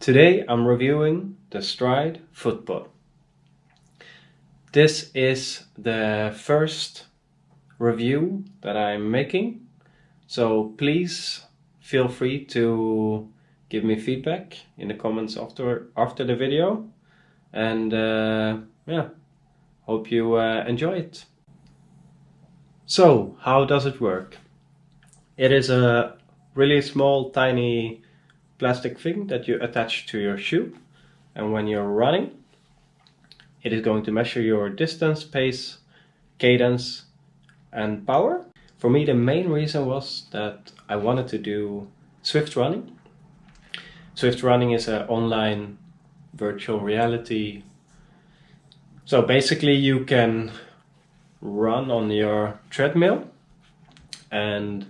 Today I'm reviewing the Stryd footpod. This is the first review that I'm making, so please feel free to give me feedback in the comments after the video, and yeah, hope you enjoy it. So, how does it work? It is a really small, tiny plastic thing that you attach to your shoe, and when you're running, it is going to measure your distance, pace, cadence, and power. For me, the main reason was that I wanted to do Zwift running. Zwift running is an online virtual reality. So basically you can run on your treadmill, and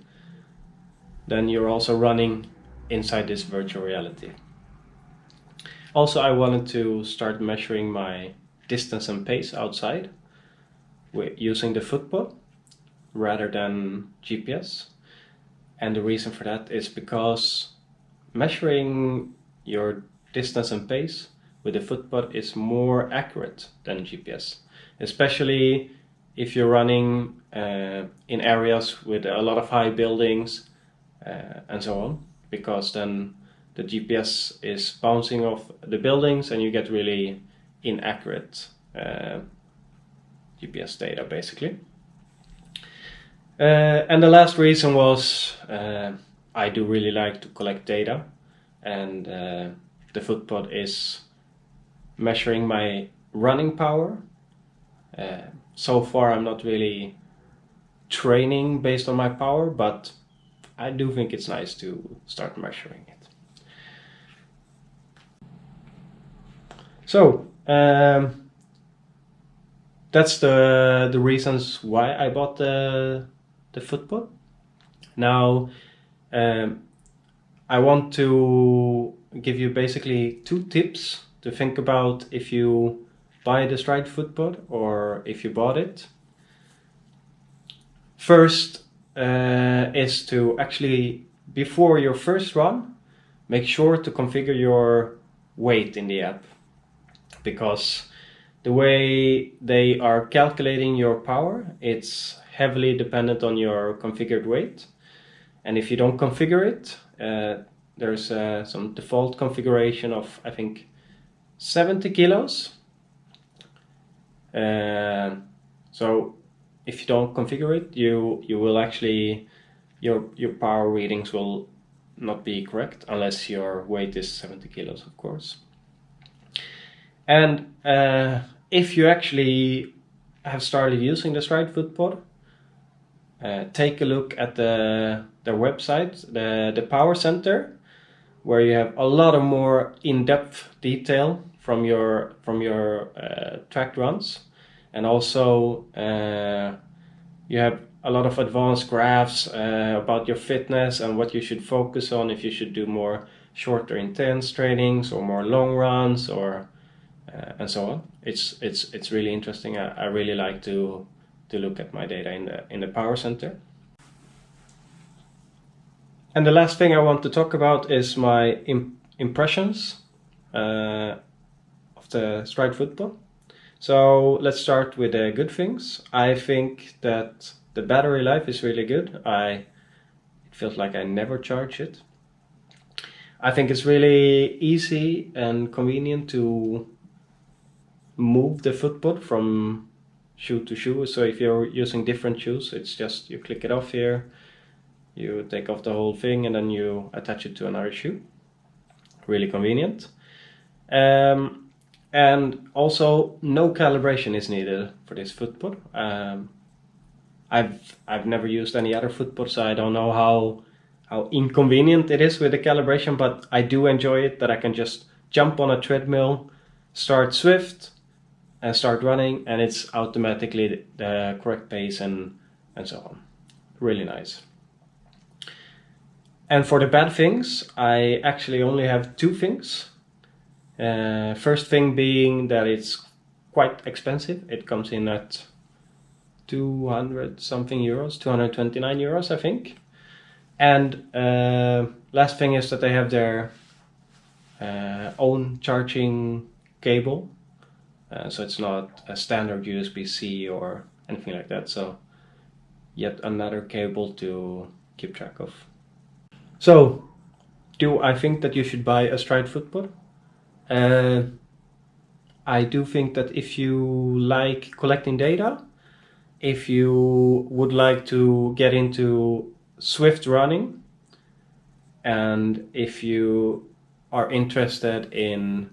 then you're also running inside this virtual reality. Also, I wanted to start measuring my distance and pace outside using the footpod rather than GPS. And the reason for that is because measuring your distance and pace with the footpod is more accurate than GPS, especially if you're running in areas with a lot of high buildings and so on, because then the GPS is bouncing off the buildings and you get really inaccurate GPS data basically. And the last reason was I do really like to collect data, and the footpod is measuring my running power. So far I'm not really training based on my power, but I do think it's nice to start measuring it. So that's the reasons why I bought the footpod. Now I want to give you basically 2 tips to think about if you buy the Stryd footpod or if you bought it. First is to actually, before your first run, make sure to configure your weight in the app, because the way they are calculating your power, it's heavily dependent on your configured weight. And if you don't configure it, there's some default configuration of, I think, 70 kilos. So if you don't configure it, you will actually, your power readings will not be correct unless your weight is 70 kilos, of course. And if you actually have started using the Stryd footpod, take a look at their website, the Power Center, where you have a lot of more in-depth detail from your tracked runs, and also you have a lot of advanced graphs about your fitness and what you should focus on, if you should do more shorter intense trainings or more long runs, or and so on. It's really interesting. I really like to look at my data in the Power Center. And the last thing I want to talk about is my impressions of the Stryd footpod. So let's start with the good things. I think that the battery life is really good. It feels like I never charge it. I think it's really easy and convenient to move the footpod from shoe to shoe. So if you're using different shoes, it's just you click it off here, you take off the whole thing, and then you attach it to another shoe. Really convenient. And also no calibration is needed for this footpod. I've never used any other footpod, so I don't know how inconvenient it is with the calibration, but I do enjoy it, that I can just jump on a treadmill, start Zwift, and start running, and it's automatically the correct pace and so on. Really nice. And for the bad things, I actually only have 2 things. First thing being that it's quite expensive. It comes in at 200 something euros, 229 euros, I think. And last thing is that they have their own charging cable, so it's not a standard USB-C or anything like that, so yet another cable to keep track of. So, do I think that you should buy a Stryd footpod? I do think that if you like collecting data, if you would like to get into swift running, and if you are interested in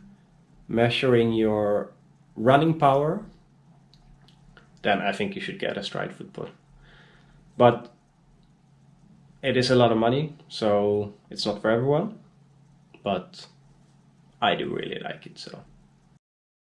measuring your running power, then I think you should get a Stryd footpod. But it is a lot of money, so it's not for everyone, but I do really like it, so